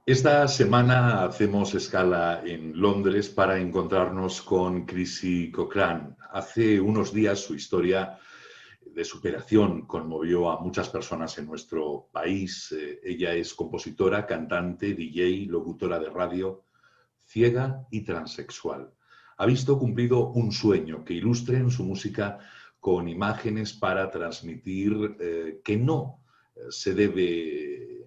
Esta semana hacemos escala en Londres para encontrarnos con Chrissy Cochrane. Hace unos días su historia de superación conmovió a muchas personas en nuestro país. Ella es compositora, cantante, DJ, locutora de radio, ciega y transexual. Ha visto cumplido un sueño: que ilustren su música con imágenes para transmitir que no se debe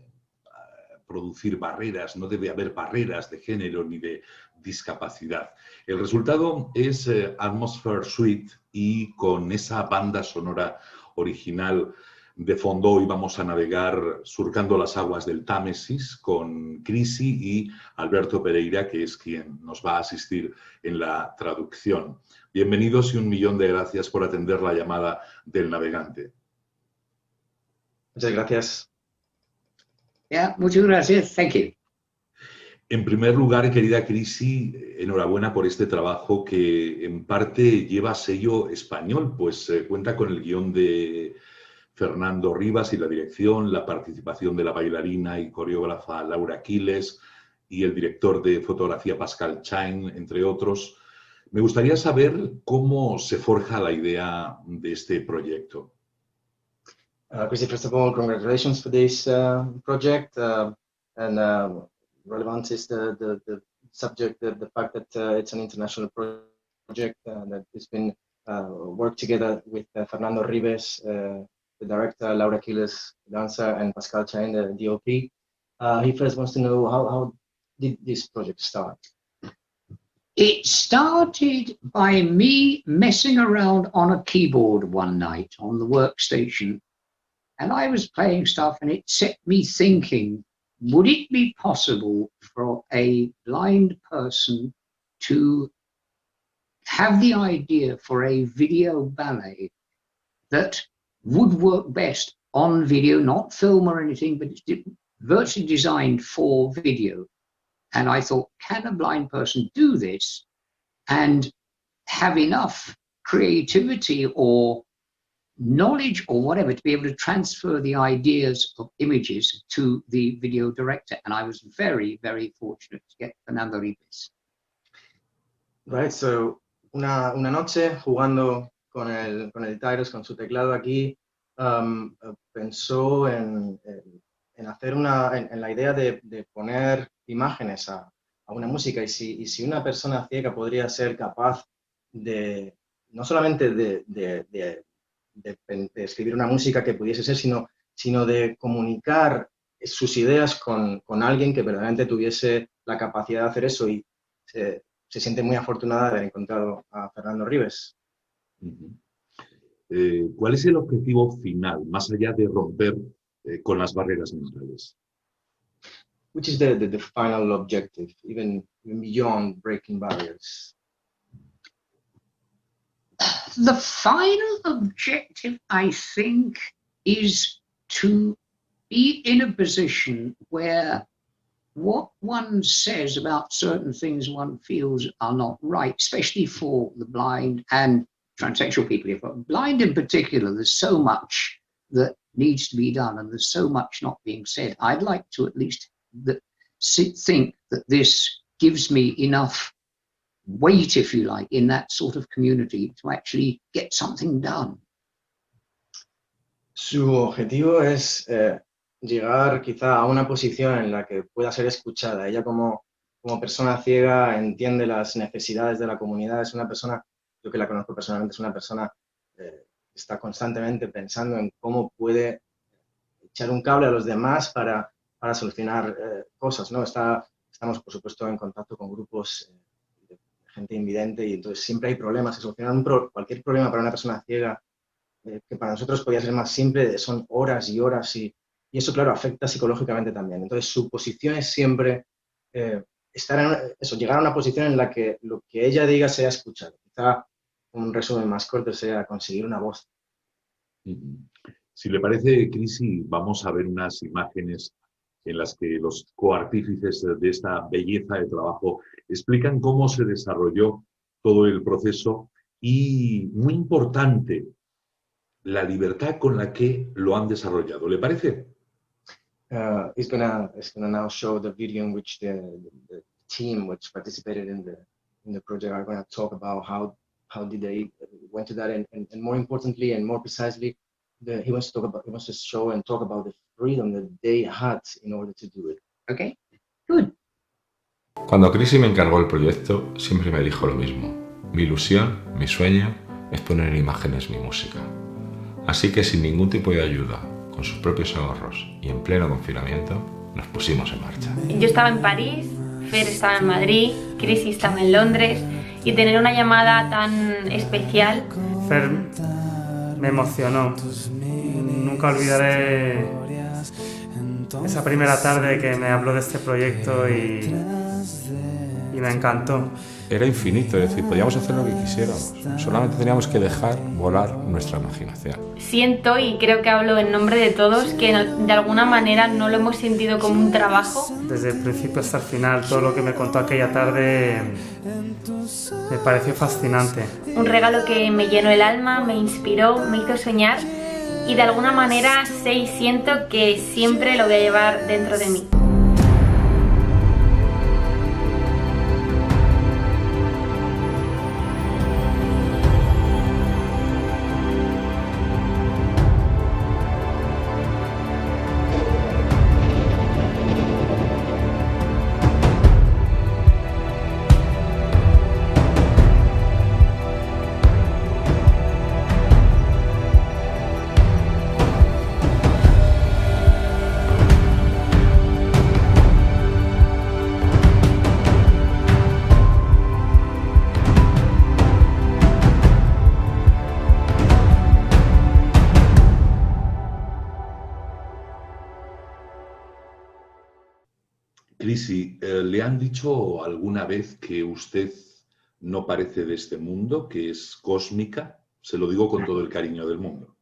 producir barreras, no debe haber barreras de género ni de discapacidad. El resultado es Atmosphere Suite, y con esa banda sonora original de fondo hoy vamos a navegar surcando las aguas del Támesis con Chrissy y Alberto Pereira, que es quien nos va a asistir en la traducción. Bienvenidos y 1.000.000 de gracias por atender la llamada del navegante. Muchas gracias. Muchas gracias. Thank you. En primer lugar, querida Chrissy, enhorabuena por este trabajo que en parte lleva sello español, pues cuenta con el guión de Fernando Rivas y la dirección, la participación de la bailarina y coreógrafa Laura Quiles y el director de fotografía Pascal Chain, entre otros. Me gustaría saber cómo se forja la idea de este proyecto. Chrissy, first of all, congratulations for this project. Relevant is the subject, the fact that it's an international project that has been worked together with Fernando Ribes, the director, Laura Quiles, the dancer, and Pascal Chain, the DOP. He first wants to know how did this project start? It started by me messing around on a keyboard one night on the workstation, and I was playing stuff, and it set me thinking, would it be possible for a blind person to have the idea for a video ballet that would work best on video, not film or anything, but it's virtually designed for video? And I thought, can a blind person do this and have enough creativity or knowledge or whatever to be able to transfer the ideas of images to the video director? And I was very, very fortunate to get Fernando Ribes. Right, so una noche jugando con el Tyros, con su teclado aquí, pensó en hacer en la idea de poner imágenes a una música, y si una persona ciega podría ser capaz de no solamente de escribir una música que pudiese ser, sino de comunicar sus ideas con alguien que verdaderamente tuviese la capacidad de hacer eso, y se siente muy afortunada de haber encontrado a Fernando Ribes. ¿Cuál es el objetivo final, más allá de romper con las barreras mentales? Which is the final objective, even beyond breaking barriers? The final objective, I think, is to be in a position where what one says about certain things one feels are not right, especially for the blind and transsexual people. If blind in particular, there's so much that needs to be done, and there's so much not being said. I'd like to at least think that this gives me enough weight, if you like, in that sort of community to actually get something done. Su objetivo es llegar quizá a una posición en la que pueda ser escuchada. Ella como persona ciega entiende las necesidades de la comunidad. Es una persona, yo que la conozco personalmente, es una persona que está constantemente pensando en cómo puede echar un cable a los demás para solucionar cosas, ¿no? Estamos, por supuesto, en contacto con grupos de gente invidente, y entonces siempre hay problemas. Solucionar cualquier problema para una persona ciega, que para nosotros podría ser más simple, son horas y horas, y eso, claro, afecta psicológicamente también. Entonces, su posición es siempre llegar a una posición en la que lo que ella diga sea escuchado. Quizá un resumen más corto sea conseguir una voz. Si le parece, Chrissy, vamos a ver unas imágenes en las que los coartífices de esta belleza de trabajo explican cómo se desarrolló todo el proceso y, muy importante, la libertad con la que lo han desarrollado. ¿Le parece? It's gonna now show the video in which the team which participated in the project are gonna talk about how did they went to that, and more importantly and more precisely, he wants to show and talk about the freedom that they had in order to do it. Okay, good. Cuando Chrissy me encargó el proyecto, siempre me dijo lo mismo. Mi ilusión, mi sueño, es poner en imágenes mi música. Así que sin ningún tipo de ayuda, con sus propios ahorros y en pleno confinamiento, nos pusimos en marcha. Yo estaba en París, Fer estaba en Madrid, Chrissy estaba en Londres, y tener una llamada tan especial. Fer me emocionó. Nunca olvidaré esa primera tarde que me habló de este proyecto y me encantó. Era infinito, es decir, podíamos hacer lo que quisiéramos. Solamente teníamos que dejar volar nuestra imaginación. Siento, y creo que hablo en nombre de todos, que de alguna manera no lo hemos sentido como un trabajo. Desde el principio hasta el final, todo lo que me contó aquella tarde me pareció fascinante. Un regalo que me llenó el alma, me inspiró, me hizo soñar, y de alguna manera sé y siento que siempre lo voy a llevar dentro de mí. Chrissy, ¿le han dicho alguna vez que usted no parece de este mundo, que es cósmica? Se lo digo con todo el cariño del mundo.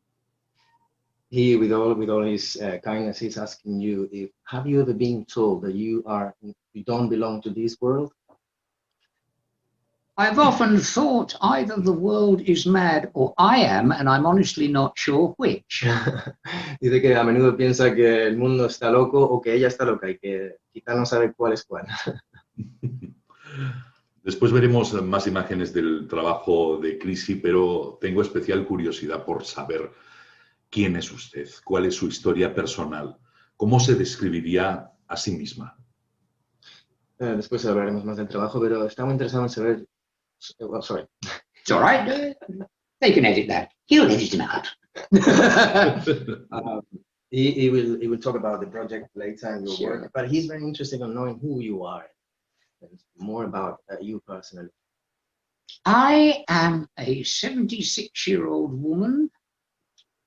He, with all his kindness, he's asking you if have you ever been told that you don't belong to this world? I've often thought either the world is mad or I am, and I'm honestly not sure which. Dice que a menudo piensa que el mundo está loco o que ella está loca y que quizá no sabe cuál es cuál. Después veremos más imágenes del trabajo de Chrissy, pero tengo especial curiosidad por saber quién es usted, cuál es su historia personal, cómo se describiría a sí misma. Después hablaremos más del trabajo, pero está muy interesado en saber. Well, sorry. It's all right. They can edit that. He'll edit it out. He will talk about the project later and your Sure. work, but he's very interested in knowing who you are and more about you personally. I am a 76-year-old woman,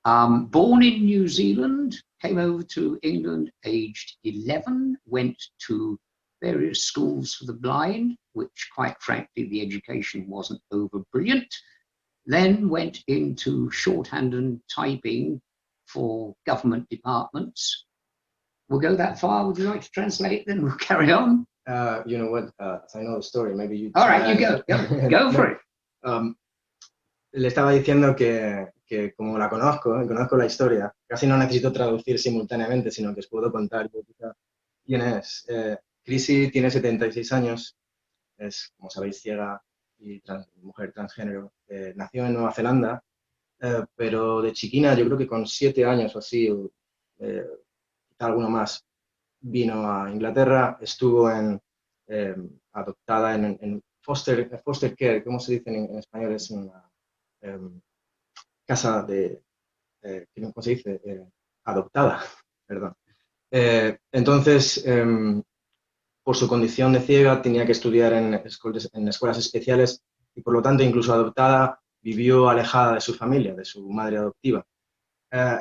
born in New Zealand, came over to England aged 11, went to various schools for the blind, which quite frankly the education wasn't over brilliant. Then went into shorthand and typing for government departments. We'll go that far. Would you like to translate? Then we'll carry on. You know what? As I know the story, maybe you. All right, you go. Go for it. Le estaba diciendo que como la conozco, conozco la historia, casi no necesito traducir simultáneamente, sino que os puedo contar yo quizá quién es. Chrissy tiene 76 años, es, como sabéis, ciega y mujer transgénero. Nació en Nueva Zelanda, pero de chiquina, yo creo que con 7 años o así, quizá alguno más, vino a Inglaterra, estuvo adoptada en foster care, ¿cómo se dice en español? Es una casa de, ¿cómo se dice? Adoptada, perdón. Entonces, por su condición de ciega, tenía que estudiar en escuelas especiales y, por lo tanto, incluso adoptada, vivió alejada de su familia, de su madre adoptiva.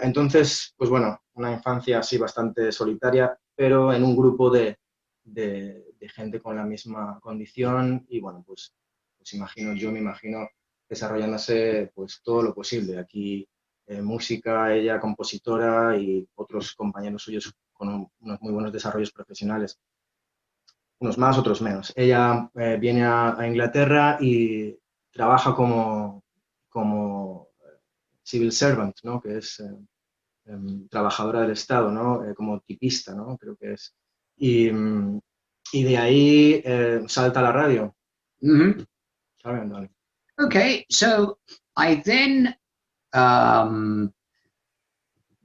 Entonces, pues bueno, una infancia así bastante solitaria, pero en un grupo de gente con la misma condición y, bueno, pues yo me imagino desarrollándose pues todo lo posible. Aquí música, ella compositora y otros compañeros suyos con unos muy buenos desarrollos profesionales. Unos más, otros menos. Ella viene a Inglaterra y trabaja como civil servant, ¿no? Que es trabajadora del Estado, ¿no? Como tipista, ¿no? Creo que es. Y de ahí salta a la radio. Mhm. Carry on, darling. Okay, so I then,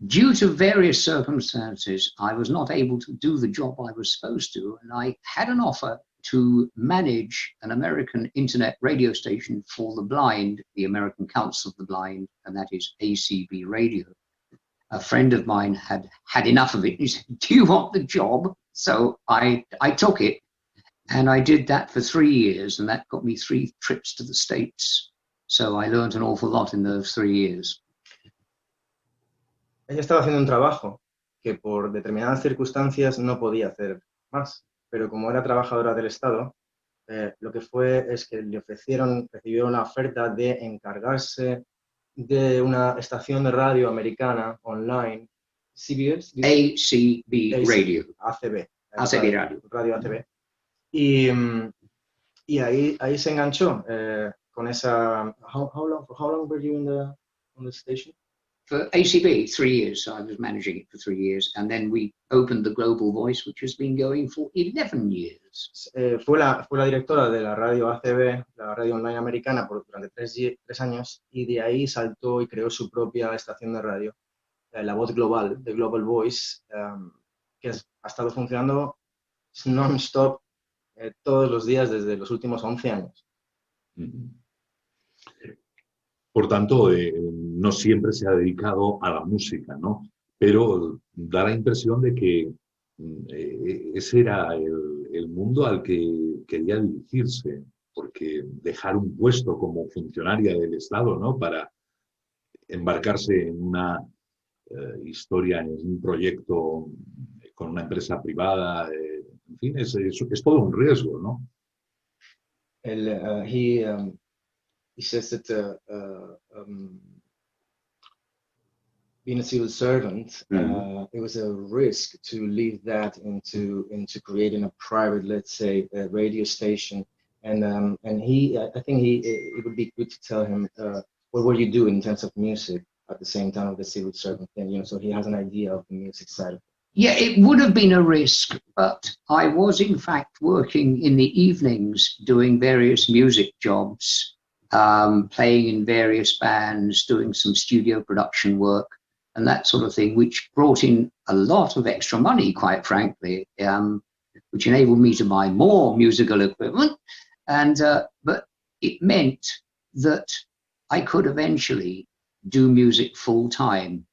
due to various circumstances, I was not able to do the job I was supposed to, and I had an offer to manage an American internet radio station for the blind, the American Council of the Blind, and that is ACB Radio. A friend of mine had had enough of it. He said, "Do you want the job?" So I took it, and I did that for 3 years, and that got me 3 trips to the States. So I learned an awful lot in those 3 years. Ella estaba haciendo un trabajo que por determinadas circunstancias no podía hacer más, pero como era trabajadora del Estado, lo que fue es que recibió una oferta de encargarse de una estación de radio americana online, CBS, ACB Radio. ACB. ACB Radio. Radio ACB. Y ahí se enganchó con esa... How long were you on the station? For ACB, 3 years. So I was managing it for 3 years. And then we opened the Global Voice, which has been going for 11 years. Fue la directora de la radio ACB, la radio online americana, durante 3 años, y de ahí saltó y creó su propia estación de radio, La Voz Global, de Global Voice, que ha estado funcionando non-stop todos los días desde los últimos 11 años. Por tanto, no siempre se ha dedicado a la música, ¿no? Pero da la impresión de que ese era el mundo al que quería dirigirse, porque dejar un puesto como funcionaria del Estado, ¿no? Para embarcarse en una historia, en un proyecto con una empresa privada, en fin, es todo un riesgo, ¿no? He says that being a civil servant, it was a risk to leave that into creating a private, let's say, radio station. And I think it would be good to tell him what were you doing in terms of music at the same time of the civil servant thing, you know, so he has an idea of the music side of it. Yeah, it would have been a risk, but I was in fact working in the evenings doing various music jobs. Playing in various bands, doing some studio production work and that sort of thing, which brought in a lot of extra money, quite frankly, which enabled me to buy more musical equipment. And but it meant that I could eventually do music full time,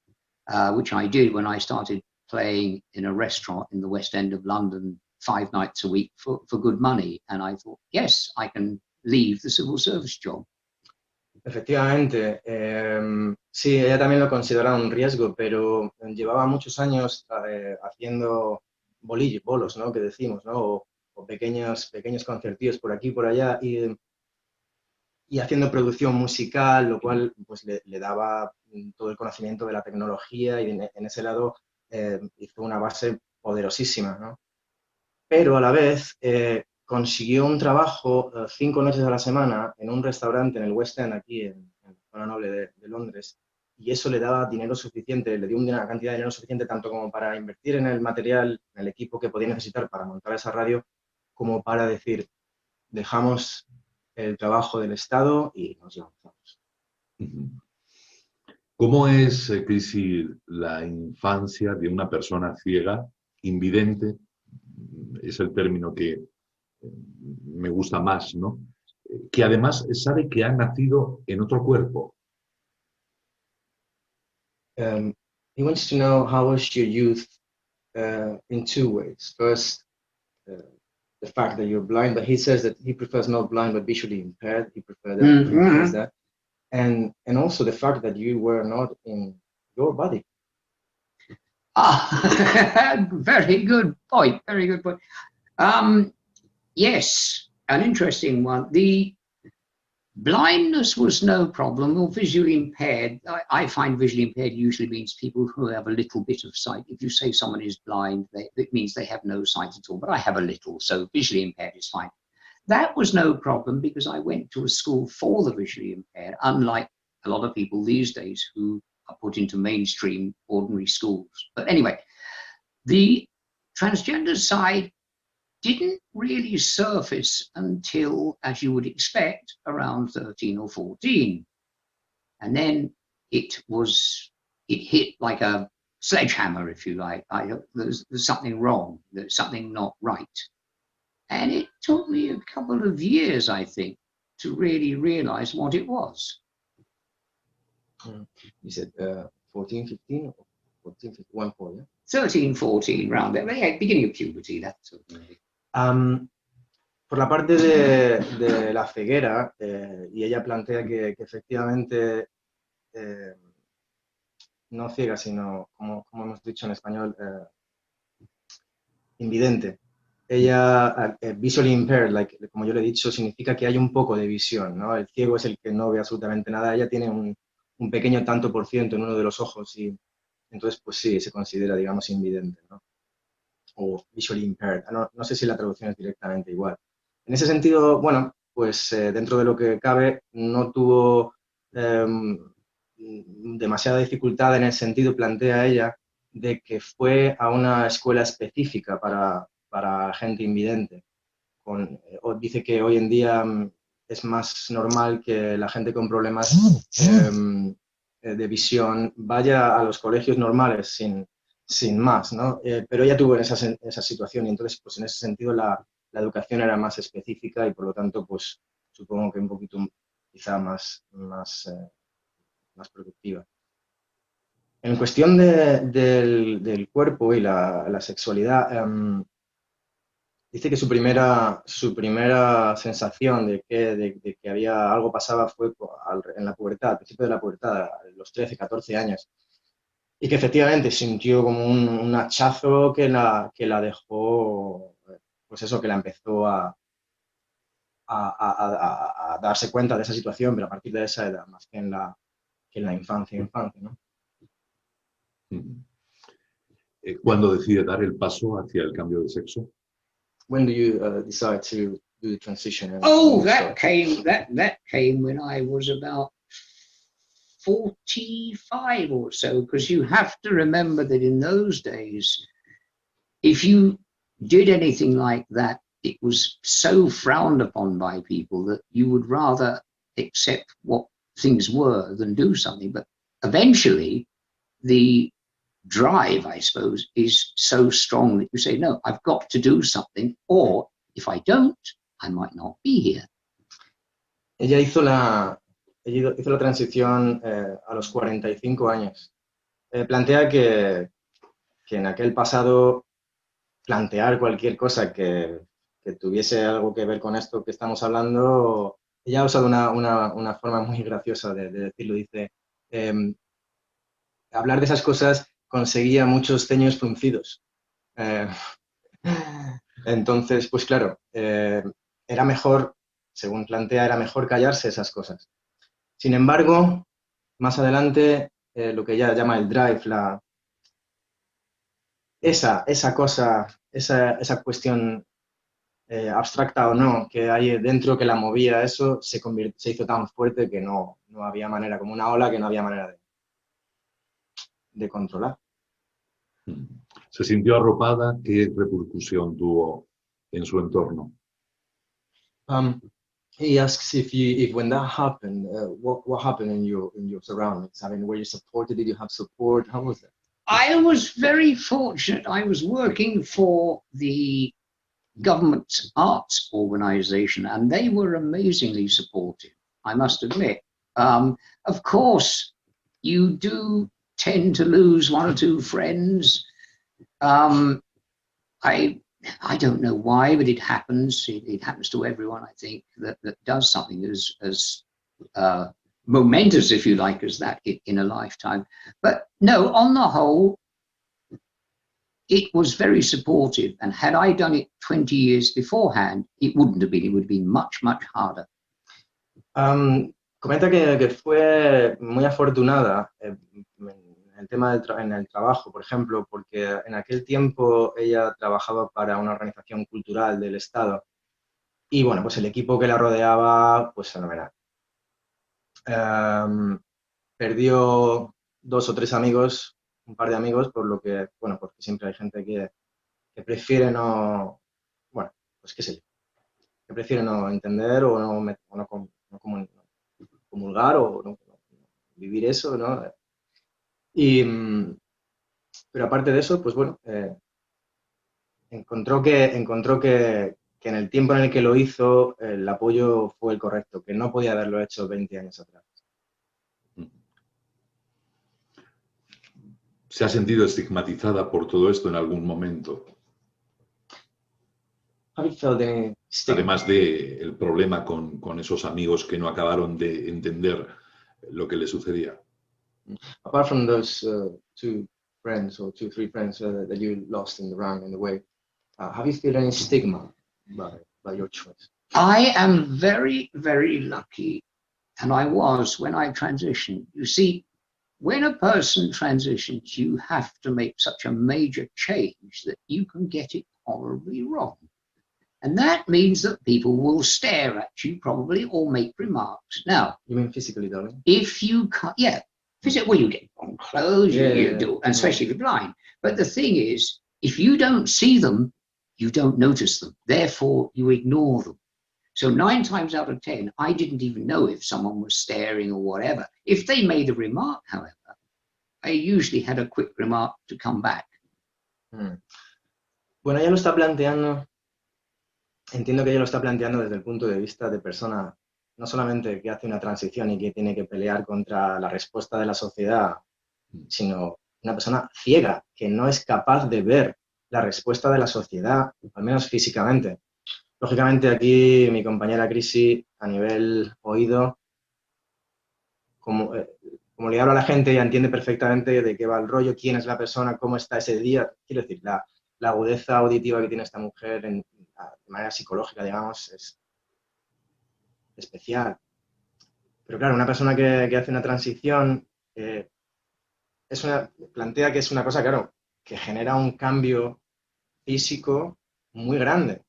which I did when I started playing in a restaurant in the West End of London 5 nights a week for good money. And I thought, yes, I can leave the civil service job. Efectivamente, sí, ella también lo consideraba un riesgo, pero llevaba muchos años haciendo bolos, ¿no? Que decimos, ¿no? O pequeños concertillos por aquí y por allá y haciendo producción musical, lo cual pues le daba todo el conocimiento de la tecnología y en ese lado hizo una base poderosísima, ¿no? Pero a la vez consiguió un trabajo 5 noches a la semana en un restaurante en el West End, aquí en la zona noble de Londres, y eso le daba dinero suficiente, le dio una cantidad de dinero suficiente tanto como para invertir en el material, en el equipo que podía necesitar para montar esa radio, como para decir, dejamos el trabajo del Estado y nos lanzamos. ¿Cómo es, Chrissy, la infancia de una persona ciega, invidente? Es el término que me gusta más, ¿no? Que además sabe que ha nacido en otro cuerpo. He wants to know how was your youth in 2 ways. First, the fact that you're blind, but he says that he prefers not blind but visually impaired. He prefers that. And also the fact that you were not in your body. Very good point. Very good point. Yes, an interesting one. The blindness was no problem, or visually impaired. I find visually impaired usually means people who have a little bit of sight. If you say someone is blind, it means they have no sight at all, but I have a little, so visually impaired is fine. That was no problem because I went to a school for the visually impaired, unlike a lot of people these days who are put into mainstream ordinary schools. But anyway, the transgender side didn't really surface until, as you would expect, around 13 or 14. And then it hit like a sledgehammer, if you like. There's something wrong, there's something not right. And it took me a couple of years, I think, to really realize what it was. You said 14, 15, or 14, 15, 1, 4, yeah? 13, 14, around there, yeah, beginning of puberty, that sort of thing. Por la parte de la ceguera, y ella plantea que efectivamente, no ciega, sino, como hemos dicho en español, invidente. Ella, visually impaired, como yo le he dicho, significa que hay un poco de visión, ¿no? El ciego es el que no ve absolutamente nada. Ella tiene un pequeño tanto por ciento en uno de los ojos y entonces, pues sí, se considera, digamos, invidente, ¿no? O visually impaired. No sé si la traducción es directamente igual. En ese sentido, bueno, pues dentro de lo que cabe, no tuvo demasiada dificultad en el sentido, plantea ella, de que fue a una escuela específica para gente invidente. Dice que hoy en día es más normal que la gente con problemas de visión vaya a los colegios normales sin más, ¿no? Pero ella tuvo esa situación y entonces, pues en ese sentido, la educación era más específica y por lo tanto, pues supongo que un poquito quizá más productiva. En cuestión del cuerpo y la sexualidad, dice que su primera sensación de que había algo pasaba fue en la pubertad, al principio de la pubertad, a los 13, 14 años. Y que efectivamente sintió como un hachazo que la dejó, pues eso, que la empezó a darse cuenta de esa situación, pero a partir de esa edad, más que en la infancia, ¿no? ¿Cuándo decide dar el paso hacia el cambio de sexo? When do you decide to do the transition? That came when I was about 45 or so, because you have to remember that in those days, if you did anything like that, it was so frowned upon by people that you would rather accept what things were than do something. But eventually, the drive, I suppose, is so strong that you say, no, I've got to do something, or if I don't, I might not be here. Ella hizo la transición a los 45 años. Plantea que en aquel pasado plantear cualquier cosa que tuviese algo que ver con esto que estamos hablando, ella ha usado una forma muy graciosa de decirlo. Dice, hablar de esas cosas conseguía muchos ceños fruncidos. Entonces, pues claro, era mejor, según plantea, era mejor callarse esas cosas. Sin embargo, más adelante, lo que ella llama el drive, esa cosa, esa cuestión abstracta o no, que hay dentro que la movía, eso se hizo tan fuerte que no había manera, como una ola que no había manera de controlar. ¿Se sintió arropada? ¿Qué repercusión tuvo en su entorno? He asks if when that happened, what happened in your surroundings? I mean, were you supported? Did you have support? How was that? I was very fortunate. I was working for the government arts organization, and they were amazingly supportive, I must admit. Of course, you do tend to lose one or two friends. I don't know why, but it happens. It happens to everyone, I think, that does something as momentous, if you like, as that in a lifetime. But no, on the whole, it was very supportive. And had I done it 20 years beforehand, it wouldn't have been. It would have been much, much harder. Comenta que fue muy afortunada en el tema en el trabajo, por ejemplo, porque en aquel tiempo ella trabajaba para una organización cultural del Estado y, bueno, pues el equipo que la rodeaba, pues fenomenal. Perdió 2 o 3 amigos, un par de amigos, porque siempre hay gente que prefiere no, bueno, pues qué sé yo, que prefiere no entender o no comulgar o no vivir eso, ¿no? Y, pero aparte de eso, pues bueno, encontró que en el tiempo en el que lo hizo, el apoyo fue el correcto, que no podía haberlo hecho 20 años atrás. ¿Se ha sentido estigmatizada por todo esto en algún momento? Have you felt any stigma? Además del problema con esos amigos que no acabaron de entender lo que le sucedía. Apart from those 2 friends or 2, 3 friends that you lost in the way, have you felt any stigma by your choice? I am very, very lucky, and I was when I transitioned. You see, when a person transitions, you have to make such a major change that you can get it horribly wrong. And that means that people will stare at you probably or make remarks. Now, You mean physically, darling? if you can't, yeah, well, you get wrong clothes, Yeah, you yeah, do, yeah. and especially if you're blind. But the thing is, if you don't see them, you don't notice them. Therefore, you ignore them. So 9 times out of 10, I didn't even know if someone was staring or whatever. If they made a remark, however, I usually had a quick remark to come back. Bueno, ella lo está planteando, entiendo que ella lo está planteando desde el punto de vista de persona, no solamente que hace una transición y que tiene que pelear contra la respuesta de la sociedad, sino una persona ciega, que no es capaz de ver la respuesta de la sociedad, al menos físicamente. Lógicamente aquí mi compañera Crisi, a nivel oído, como le habla a la gente, ya entiende perfectamente de qué va el rollo, quién es la persona, cómo está ese día. Quiero decir, la agudeza auditiva que tiene esta mujer de manera psicológica, digamos, es especial. Pero claro, una persona que hace una transición plantea que es una cosa, claro, que genera un cambio físico muy grande.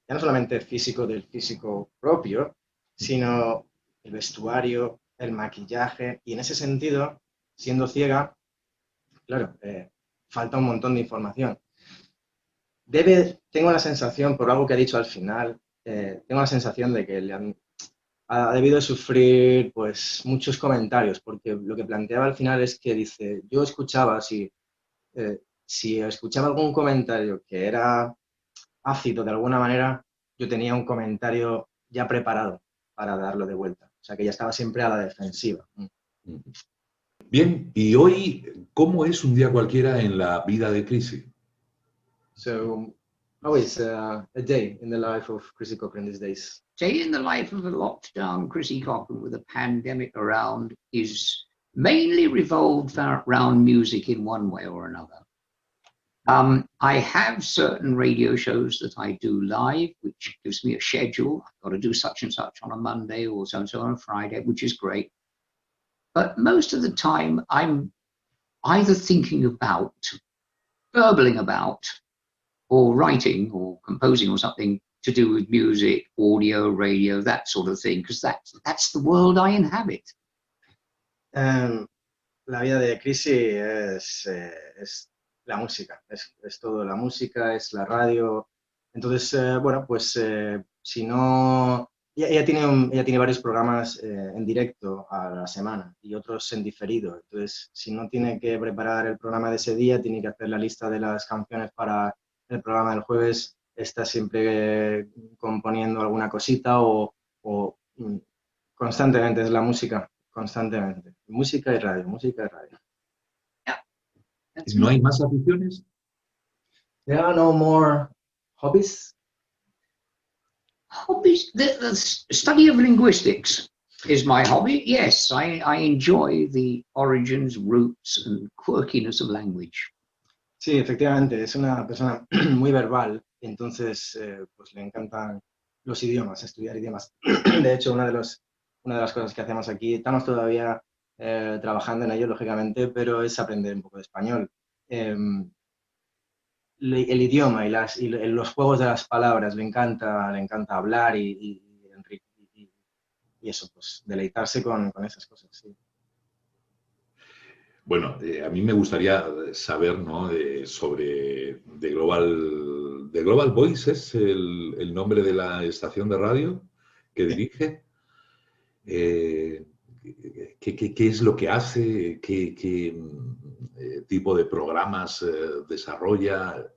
Ya no solamente físico del físico propio, sino el vestuario, el maquillaje, y en ese sentido, siendo ciega, claro, falta un montón de información. Tengo la sensación, por algo que ha dicho al final, tengo la sensación de que ha debido sufrir pues muchos comentarios, porque lo que planteaba al final es que dice, yo escuchaba, si escuchaba algún comentario que era ácido de alguna manera, yo tenía un comentario ya preparado para darlo de vuelta. O sea, que ya estaba siempre a la defensiva. Bien, y hoy, ¿cómo es un día cualquiera en la vida de Crisi? So, how is a day in the life of Chrissy Cochran these days? Day in the life of a locked down Chrissy Cochran with a pandemic around is mainly revolved around music in one way or another. I have certain radio shows that I do live, which gives me a schedule. I've got to do such and such on a Monday or so and so on a Friday, which is great. But most of the time, I'm either thinking about, burbling about, or writing or composing or something to do with music, audio, radio, that sort of thing, because that's the world I inhabit. La vida de Crisi es la música, es todo la música, es la radio. Entonces, bueno, pues si no... Ella tiene varios programas en directo a la semana y otros en diferido. Entonces, si no tiene que preparar el programa de ese día, tiene que hacer la lista de las canciones para el programa del jueves, está siempre componiendo alguna cosita o constantemente, es la música, constantemente. Música y radio, música y radio. ¿No hay más aficiones? There are no more hobbies? Hobbies, the study of linguistics is my hobby. Yes, I enjoy the origins, roots and quirkiness of language. Sí, efectivamente, es una persona muy verbal, entonces pues le encantan los idiomas, estudiar idiomas. De hecho, una de las cosas que hacemos aquí, estamos todavía trabajando en ello, lógicamente, pero es aprender un poco de español. El idioma y los juegos de las palabras, le encanta hablar y eso, pues deleitarse con esas cosas, sí. Bueno, a mí me gustaría saber, ¿no? Sobre The Global Voice es el nombre de la estación de radio que dirige. ¿Qué es lo que hace? ¿Qué tipo de programas desarrolla?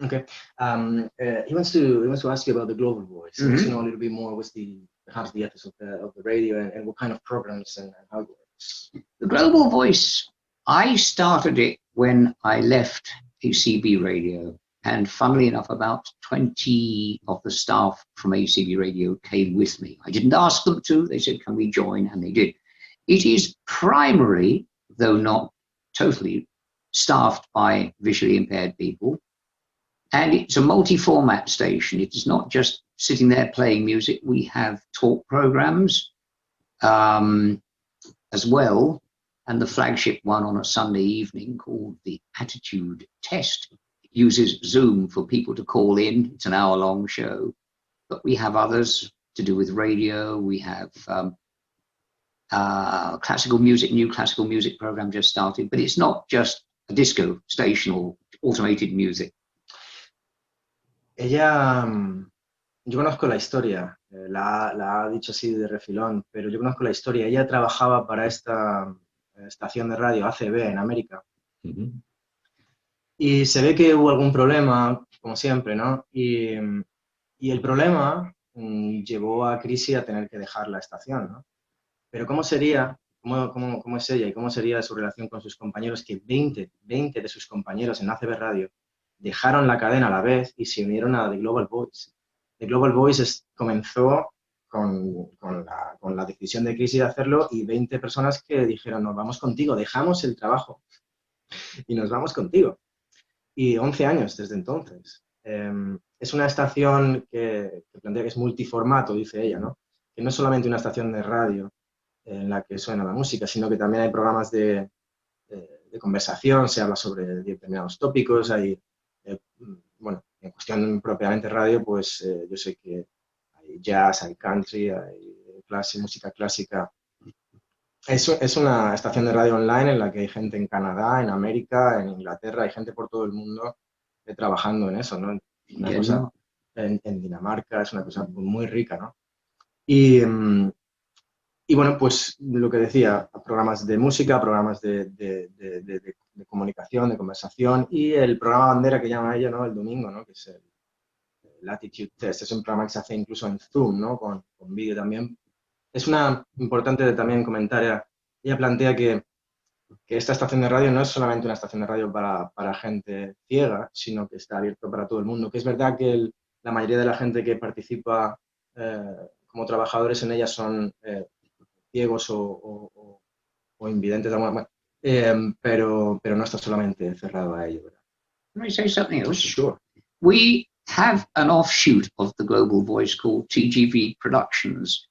Okay. He wants to ask you about the Global Voice. He wants to know a little bit more what's perhaps the ethics of the radio and what kind of programs and how it works. The Global Voice, I started it when I left ACB Radio. And funnily enough, about 20 of the staff from ACB Radio came with me. I didn't ask them to. They said, can we join? And they did. It is primarily, though not totally, staffed by visually impaired people. And it's a multi-format station. It is not just sitting there playing music. We have talk programs as well. And the flagship one on a Sunday evening called The Attitude Test uses Zoom for people to call in. It's an hour-long show. But we have others to do with radio. We have classical music, new classical music program just started. But it's not just a disco station or automated music. Ella, yo conozco la historia, la ha dicho así de refilón, pero yo conozco la historia. Ella trabajaba para esta estación de radio ACB en América. Uh-huh. Y se ve que hubo algún problema, como siempre, ¿no? Y el problema llevó a Chrissy a tener que dejar la estación, ¿no? Pero ¿cómo sería, cómo es ella y cómo sería su relación con sus compañeros que 20 de sus compañeros en ACB Radio dejaron la cadena a la vez y se unieron a The Global Voice? The Global Voice comenzó con la decisión de Chrissy de hacerlo y 20 personas que dijeron, nos vamos contigo, dejamos el trabajo y nos vamos contigo. Y 11 años desde entonces. Es una estación que plantea que es multiformato, dice ella, ¿no? Que no es solamente una estación de radio en la que suena la música, sino que también hay programas de conversación, se habla sobre determinados tópicos, hay, bueno, en cuestión propiamente radio, pues yo sé que hay jazz, hay country, hay música clásica. Es una estación de radio online en la que hay gente en Canadá, en América, en Inglaterra, hay gente por todo el mundo trabajando en eso, ¿no? Una cosa, en Dinamarca, es una cosa muy rica, ¿no? Y bueno, pues lo que decía, programas de música, programas de comunicación, de conversación y el programa bandera que llama ella, ¿no? El domingo, ¿no? Que es el Attitude Test. Es un programa que se hace incluso en Zoom, ¿no? Con vídeo también. Es una importante también comentar, ella plantea que esta estación de radio no es solamente una estación de radio para gente ciega, sino que está abierto para todo el mundo. Que es verdad que la mayoría de la gente que participa como trabajadores en ella son ciegos o invidentes de alguna manera, pero no está solamente cerrado a ello, ¿verdad? Can I say something else? Sure. We have an offshoot of the Global Voice called TGV Productions.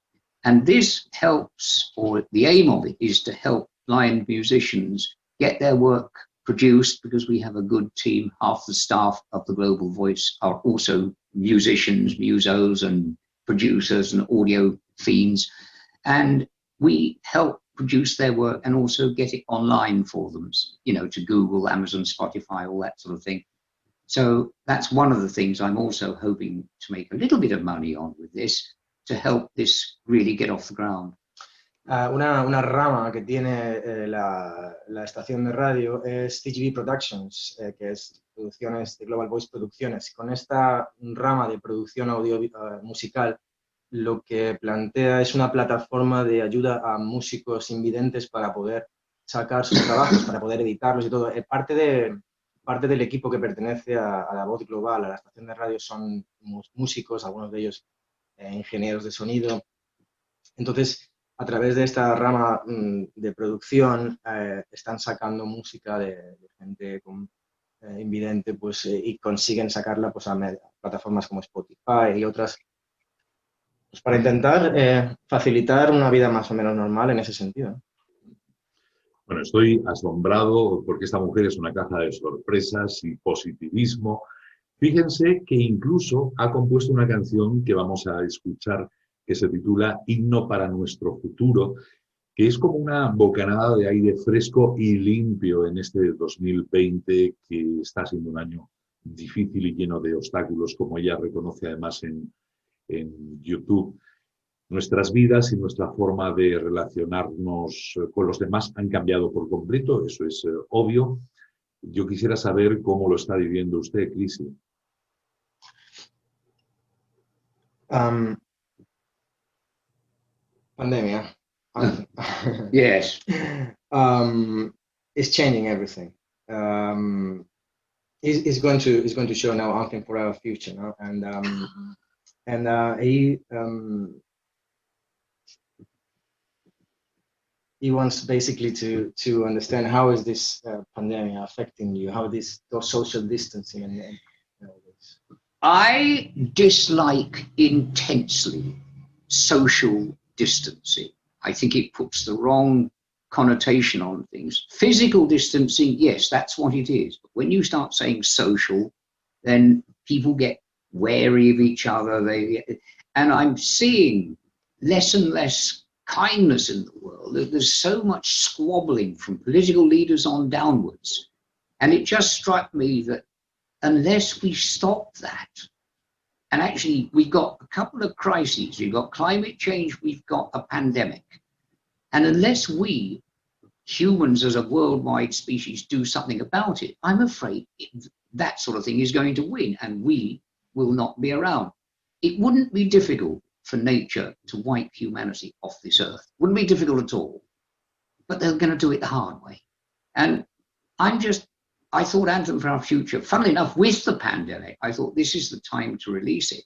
And this helps, or the aim of it is to help blind musicians get their work produced, because we have a good team. Half the staff of the Global Voice are also musicians, musos and producers and audio fiends. And we help produce their work and also get it online for them, you know, to Google, Amazon, Spotify, all that sort of thing. So that's one of the things I'm also hoping to make a little bit of money on with this, to help this really get off the ground. Una rama que tiene la estación de radio es TGV Productions, que es producciones de Global Voice Producciones. Con esta rama de producción audio musical, lo que plantea es una plataforma de ayuda a músicos invidentes para poder sacar sus trabajos, para poder editarlos y todo. Parte del equipo que pertenece a la Voz Global, a la estación de radio, son músicos, algunos de ellos ingenieros de sonido. Entonces, a través de esta rama de producción están sacando música de gente invidente, pues, y consiguen sacarla pues, a plataformas como Spotify y otras, pues, para intentar facilitar una vida más o menos normal en ese sentido. Bueno, estoy asombrado porque esta mujer es una caja de sorpresas y positivismo. Fíjense que incluso ha compuesto una canción que vamos a escuchar que se titula Himno para nuestro futuro que es como una bocanada de aire fresco y limpio en este 2020, que está siendo un año difícil y lleno de obstáculos, como ella reconoce además en YouTube. Nuestras vidas y nuestra forma de relacionarnos con los demás han cambiado por completo, eso es obvio. Yo quisiera saber cómo lo está viviendo usted, Crisi. Pandemia. Yes. It's changing everything. It's going to show now Anthem for Our Future, no? He wants basically to understand how is this pandemic affecting you, how this social distancing and all this. I dislike intensely social distancing. I think it puts the wrong connotation on things. Physical distancing, yes, that's what it is. But when you start saying social, then people get wary of each other. And I'm seeing less and less kindness in the world. There's so much squabbling from political leaders on downwards. And it just struck me that unless we stop that, and actually we've got a couple of crises, we've got climate change, we've got a pandemic. And unless we, humans as a worldwide species, do something about it, I'm afraid that sort of thing is going to win and we will not be around. It wouldn't be difficult for nature to wipe humanity off this earth. Wouldn't be difficult at all. But they're going to do it the hard way. And I thought Anthem for Our Future, funnily enough, with the pandemic, I thought this is the time to release it,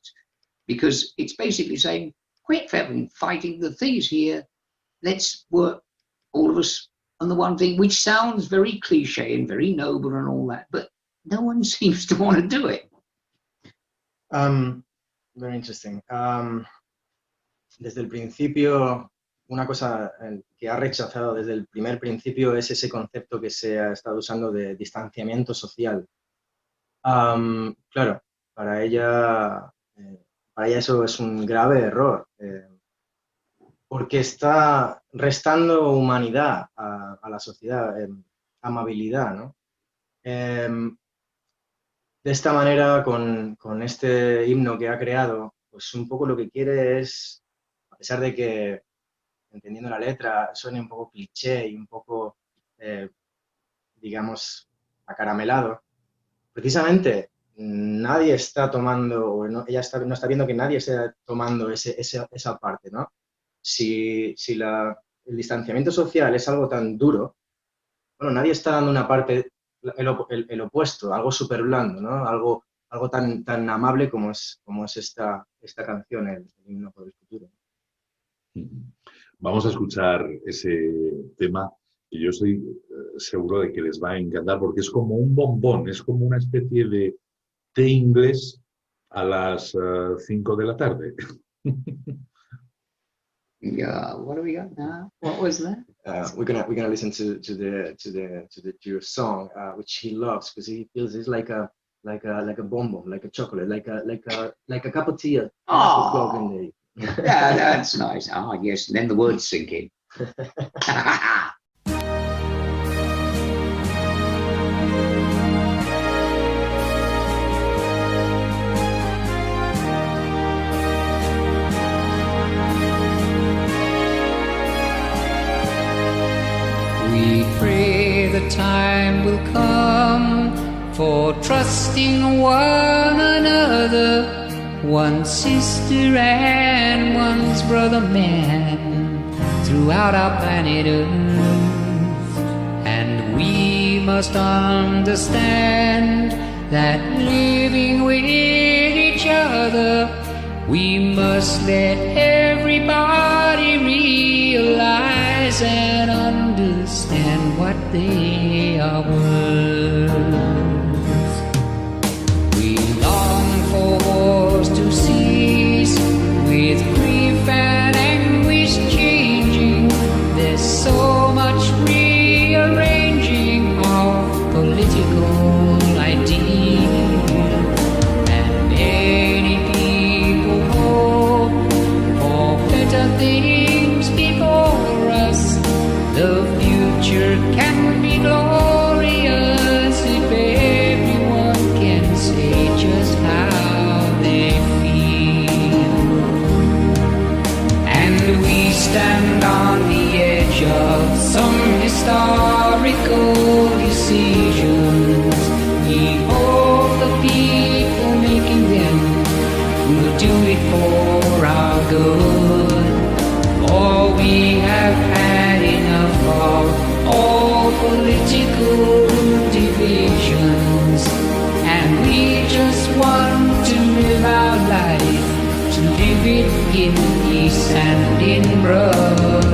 because it's basically saying, quit fighting, the thing is here, let's work, all of us, on the one thing, which sounds very cliche and very noble and all that, but no one seems to want to do it. Very interesting. Desde el principio, una cosa que ha rechazado desde el primer principio es ese concepto que se ha estado usando de distanciamiento social. Claro, para ella eso es un grave error, porque está restando humanidad a la sociedad, amabilidad, ¿no? De esta manera, con este himno que ha creado, pues un poco lo que quiere es, a pesar de que, entendiendo la letra, suene un poco cliché y un poco, digamos, acaramelado, precisamente nadie está tomando, o no, ella no está viendo que nadie está tomando esa parte, ¿no? Si el distanciamiento social es algo tan duro, bueno, nadie está dando una parte, el opuesto, algo súper blando, ¿no? Algo tan amable como es esta canción, el himno por el futuro. Vamos a escuchar ese tema y yo estoy seguro de que les va a encantar porque es como un bombón, es como una especie de té inglés a las 5 de la tarde. Yeah, what do we got now? What was that? We're gonna listen to your song, which he loves because he feels it's like a bonbon, like a chocolate, like a cup of tea. In the Yeah, that's nice. Ah, yes, and then the words sink in. We pray the time will come for trusting one another, one sister and one's brother man throughout our planet Earth. And we must understand that living with each other, we must let everybody realize and understand what they are worth. We long for wars to cease, with grief and anguish changing. There's so much rearranging of political ideas, and many people hope for better things before us. want to live our life, to live it in peace and in brotherhood.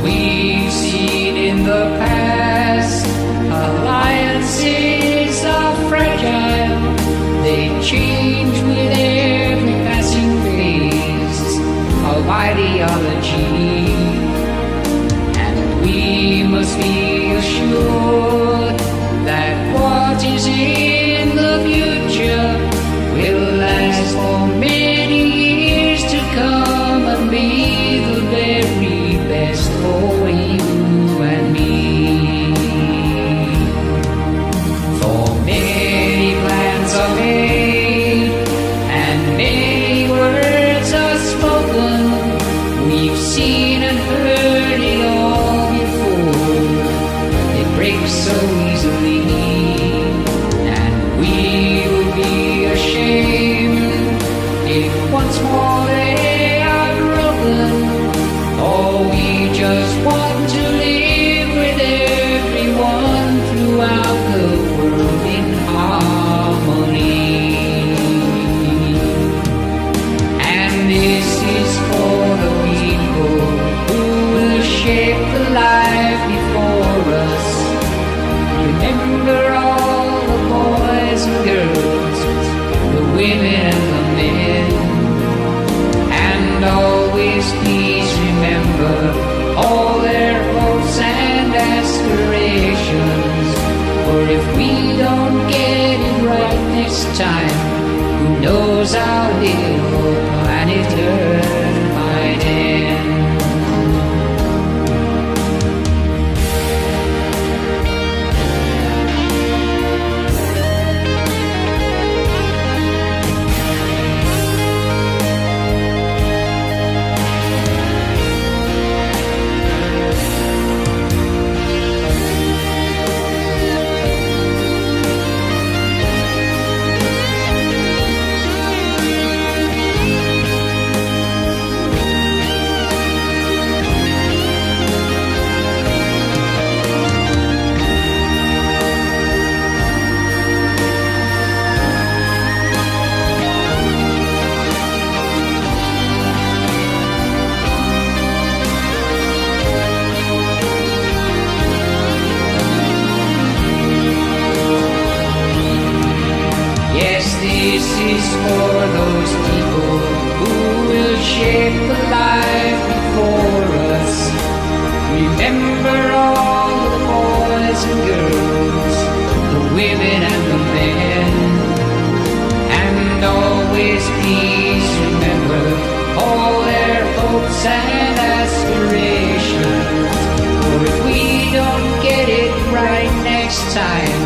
We've seen in the past alliances are fragile. They change with every passing phase of ideology. And we must be assured that what is in the future will last for many years to come and be the very best for you and me. For many plans are made and many words are spoken. We've seen and heard it all before. It breaks so easily, and we will be ashamed if once more they are broken. Or we just want to live with everyone throughout the world in harmony. And this is for the people who will shape the life before us. Remember all the boys and girls, the women and the men, and always please remember all their hopes and aspirations. For if we don't get it right next time, who knows our little planet Earth might end. This is for those people who will shape the life before us. Remember all the boys and girls, the women and the men, and always please remember all their hopes and aspirations. For if we don't get it right next time,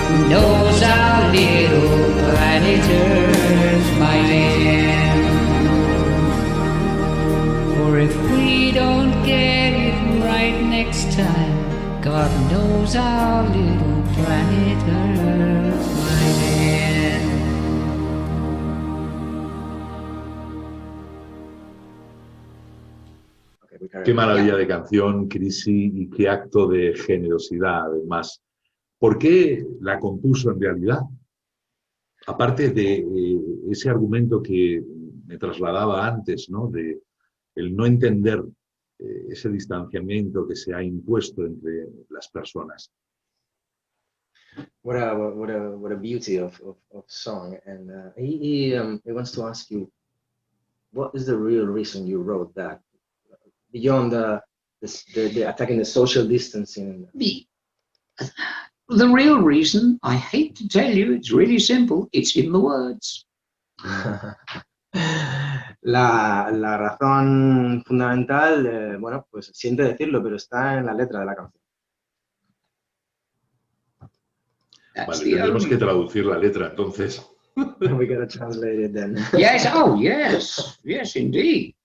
who knows our little planet Earth might end. For if we don't get it right next time, God knows our little planet Earth might end. Qué maravilla de canción, Chrissy, y qué acto de generosidad, además. ¿Por qué la compuso en realidad? Aparte de ese argumento que me trasladaba antes, ¿no? De el no entender ese distanciamiento que se ha impuesto entre las personas. What a beauty of song. And he wants to ask you, what is the real reason you wrote that? Beyond the attacking the social distancing. The real reason, I hate to tell you, it's really simple, it's in the words. La razón fundamental, bueno, pues siente decirlo, pero está en la letra de la canción. Vale, tendremos que traducir la letra, entonces. We gotta translate it then. Yes, oh yes, yes indeed.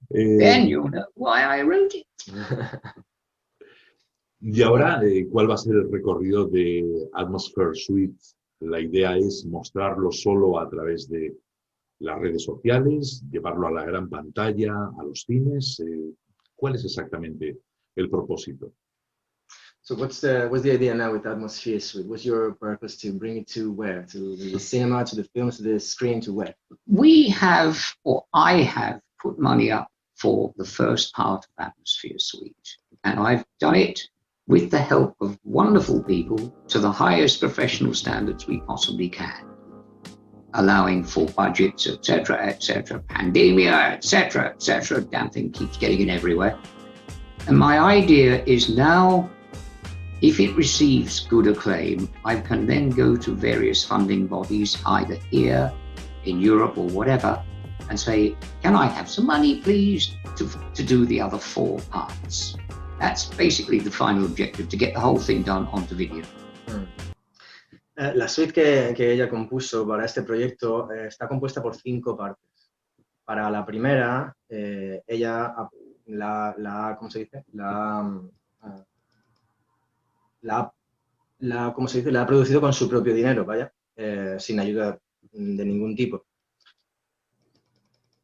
Then you'll know why I wrote it. Y ahora, ¿cuál va a ser el recorrido de Atmosphere Suite La idea es mostrarlo solo a través de las redes sociales, llevarlo a la gran pantalla, a los cines. ¿Cuál es exactamente el propósito? So what's the idea now with Atmosphere Suite? What's your purpose to bring it to where? To the cinema, to the films, to the screen, to where? We have, or I have, put money up for the first part of Atmosphere Suite. And I've done it with the help of wonderful people to the highest professional standards we possibly can, allowing for budgets, etc., pandemia, etc. Damn thing keeps getting in everywhere. And my idea is now, if it receives good acclaim, I can then go to various funding bodies, either here, in Europe or whatever, and say, can I have some money, please, to do the other 4 parts? That's basically the final objective, to get the whole thing done onto video. La suite que ella compuso para este proyecto está compuesta por 5 partes. Para la primera, ella ¿cómo se dice? ¿Cómo se dice? La ha producido con su propio dinero, vaya, sin ayuda de ningún tipo.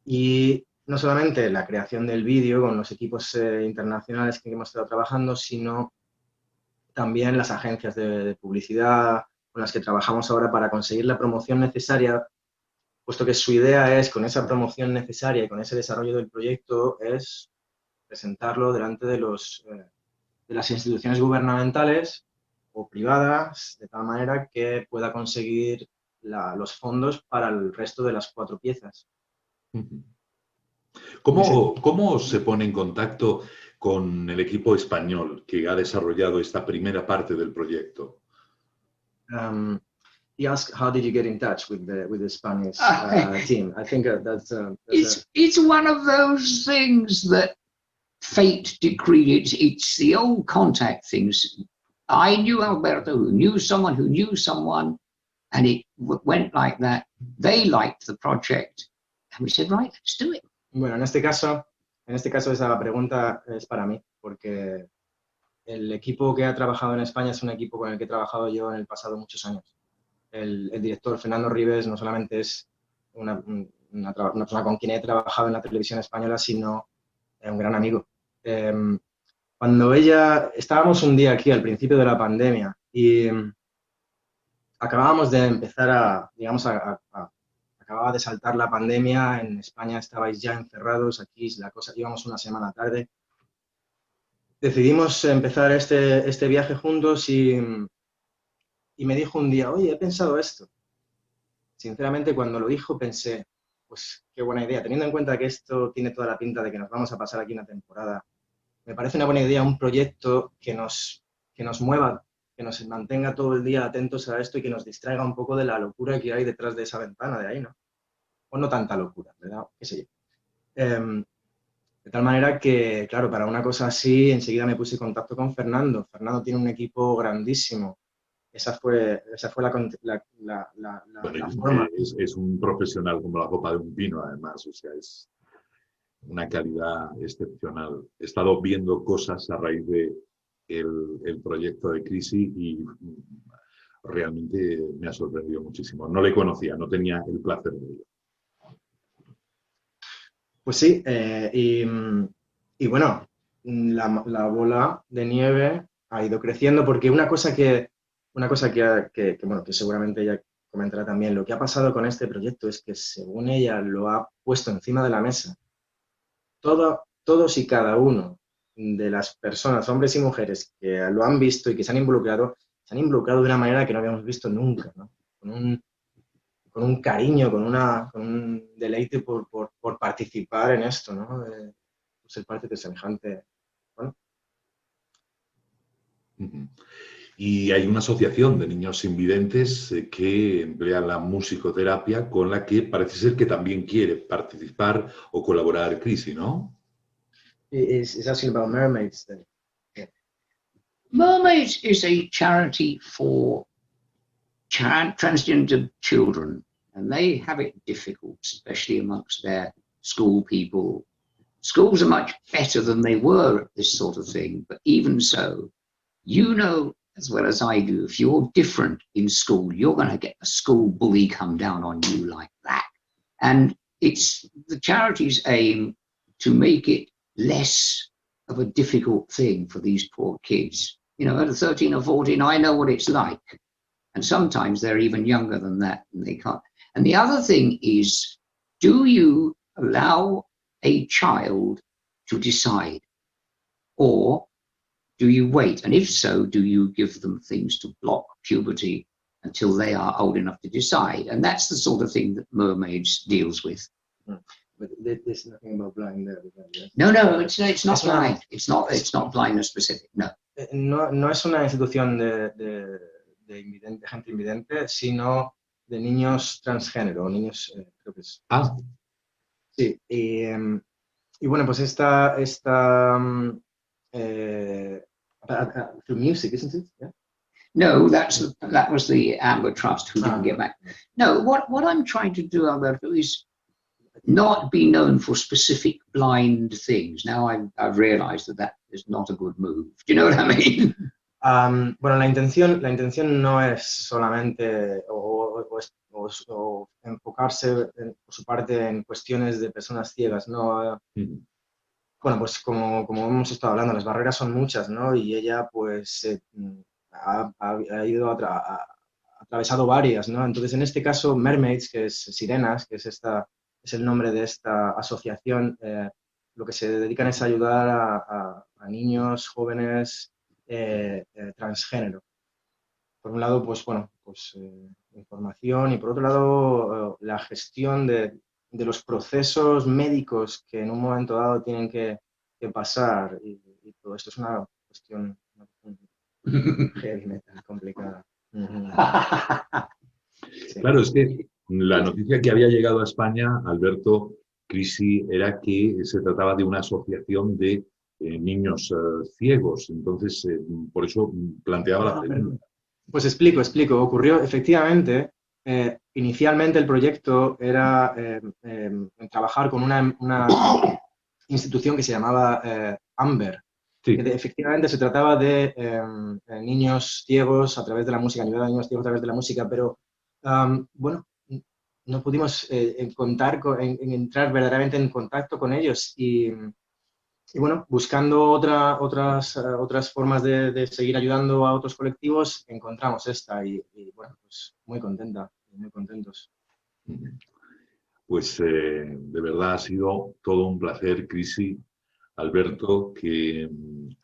Y no solamente la creación del vídeo con los equipos internacionales que hemos estado trabajando, sino también las agencias de publicidad con las que trabajamos ahora para conseguir la promoción necesaria, puesto que su idea es, con esa promoción necesaria y con ese desarrollo del proyecto, es presentarlo delante de las instituciones gubernamentales o privadas, de tal manera que pueda conseguir los fondos para el resto de las 4 piezas. ¿Cómo se pone en contacto con el equipo español que ha desarrollado esta primera parte del proyecto? He asked, how did you get in touch with the Spanish team? I think it's one of those things that fate decreed. It's the old contact things. I knew Alberto, who knew someone, and it went like that. They liked the project, and we said, right, let's do it. Bueno, en este caso esa pregunta es para mí, porque el equipo que ha trabajado en España es un equipo con el que he trabajado yo en el pasado muchos años. El director Fernando Ribes no solamente es una persona con quien he trabajado en la televisión española, sino un gran amigo. Cuando estábamos un día aquí al principio de la pandemia y acabábamos de empezar acababa de saltar la pandemia, en España estabais ya encerrados, aquí íbamos una semana tarde. Decidimos empezar este viaje juntos y me dijo un día, oye, he pensado esto. Sinceramente, cuando lo dijo pensé, pues qué buena idea, teniendo en cuenta que esto tiene toda la pinta de que nos vamos a pasar aquí una temporada. Me parece una buena idea un proyecto que nos mueva, que nos mantenga todo el día atentos a esto y que nos distraiga un poco de la locura que hay detrás de esa ventana de ahí, ¿no? O no tanta locura, ¿verdad? ¿Qué sé yo? De tal manera que, claro, para una cosa así, enseguida me puse en contacto con Fernando. Fernando tiene un equipo grandísimo. Esa fue la forma. Es un profesional como la copa de un pino, además. O sea, es una calidad excepcional. He estado viendo cosas a raíz de el proyecto de Crisi y realmente me ha sorprendido muchísimo. No le conocía, no tenía el placer de ello. Pues sí, y bueno, la bola de nieve ha ido creciendo porque una cosa que seguramente ella comentará también, lo que ha pasado con este proyecto es que, según ella lo ha puesto encima de la mesa, todos y cada uno de las personas, hombres y mujeres, que lo han visto y que se han involucrado de una manera que no habíamos visto nunca, ¿no? Con un cariño, con un deleite por participar en esto, ¿no? Por ser parte de semejante. Bueno. Y hay una asociación de niños invidentes que emplea la musicoterapia, con la que parece ser que también quiere participar o colaborar Crisi, ¿no? It's asking about Mermaids then. Yeah. Mermaids is a charity for transgender children, and they have it difficult, especially amongst their school people. Schools are much better than they were at this sort of thing, but even so, you know as well as I do, if you're different in school, you're going to get a school bully come down on you like that. And it's the charity's aim to make it less of a difficult thing for these poor kids. You know, at 13 or 14, I know what it's like. And sometimes they're even younger than that, and they can't. And the other thing is, do you allow a child to decide? Or do you wait? And if so, do you give them things to block puberty until they are old enough to decide? And that's the sort of thing that Mermaids deals with. But there's nothing about blind there. No, it's not blind. It's not blindness specific. No. No es una institución de gente invidente, sino de niños transgénero, niños, creo que es. Ah. Sí, y bueno, pues esta through music, isn't it? Yeah? No, that was the Amber Trust who didn't get back. No, what I'm trying to do, Alberto, is not be known for specific blind things. Now I've realized that is not a good move. Do you know what I mean? Bueno, la intención no es solamente o enfocarse por su parte en cuestiones de personas ciegas, ¿no? Bueno, pues como hemos estado hablando, las barreras son muchas, ¿no? Y ella pues ha ido atravesado varias, ¿no? Entonces, en este caso, Mermaids, que es Sirenas, que es el nombre de esta asociación, lo que se dedican es a ayudar a niños, jóvenes, transgénero. Por un lado, pues bueno, pues información, y por otro lado, la gestión de los procesos médicos que en un momento dado tienen que pasar, y todo esto es una cuestión heavy metal, complicada. Sí. Claro, es que la noticia que había llegado a España, Alberto, Crisi, era que se trataba de una asociación de niños ciegos. Entonces, por eso planteaba la pregunta. Pues explico. Ocurrió, efectivamente, inicialmente el proyecto era trabajar con una institución que se llamaba Amber. Sí. Que efectivamente se trataba de niños ciegos a través de la música, ayudar a niños ciegos a través de la música, pero bueno, no pudimos entrar verdaderamente en contacto con ellos, y bueno, buscando otras formas de seguir ayudando a otros colectivos, encontramos esta, y bueno, pues muy contenta, muy contentos. Pues de verdad ha sido todo un placer, Crisi, Alberto, que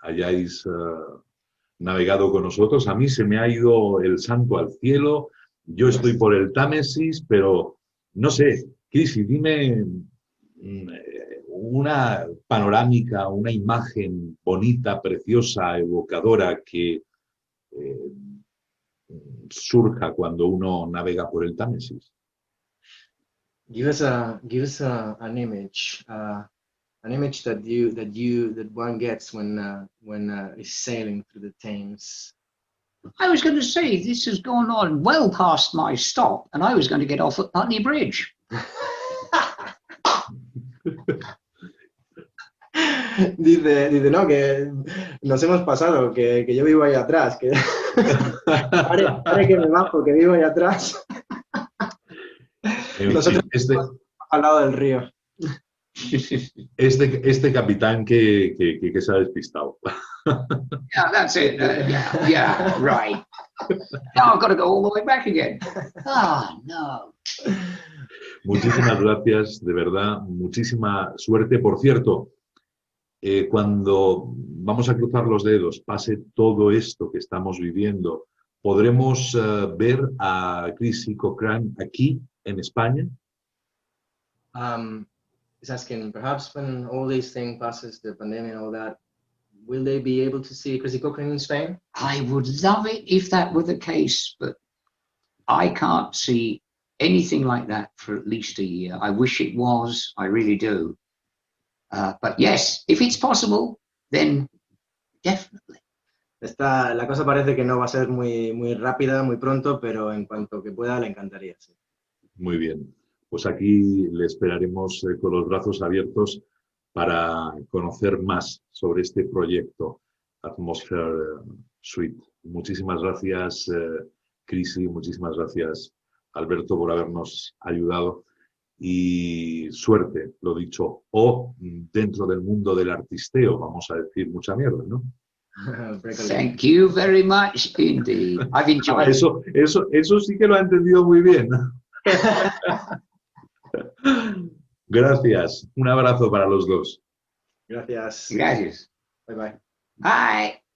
hayáis navegado con nosotros. A mí se me ha ido el santo al cielo. Yo estoy por el Támesis, pero no sé, Crisi, dime una panorámica, una imagen bonita, preciosa, evocadora que surja cuando uno navega por el Támesis. Give us an image. An image that one gets when is sailing through the Thames. I was going to say, this has gone on well past my stop, and I was going to get off at Putney Bridge. Dice, no, que nos hemos pasado, que yo vivo ahí atrás, que pare que me bajo, que vivo ahí atrás. Nosotros al lado del río. Este capitán que se ha despistado. Yeah, that's it. Yeah, right. Now I've got to go all the way back again. Oh, no. Muchísimas gracias, de verdad, muchísima suerte. Por cierto, cuando vamos a cruzar los dedos, pase todo esto que estamos viviendo, ¿podremos ver a Crisi Cochrane aquí en España? Is asking, perhaps when all these things passes, the pandemic and all that, will they be able to see Crisi Cochrane in Spain? I would love it if that were the case, but I can't see anything like that for at least a year. I wish it was, I really do. But yes, if it's possible, then definitely. La cosa parece que no va a ser muy rápida, muy pronto, pero en cuanto que pueda, le encantaría. Sí. Muy bien. Pues aquí le esperaremos con los brazos abiertos para conocer más sobre este proyecto Atmosphere Sweet. Muchísimas gracias, Crisi, muchísimas gracias, Alberto, por habernos ayudado. Y suerte, lo dicho, o dentro del mundo del artisteo, vamos a decir mucha mierda, ¿no? Thank you very much indeed. I've enjoyed it. Eso sí que lo ha entendido muy bien. Gracias. Un abrazo para los dos. Gracias. Gracias. Bye bye. Bye.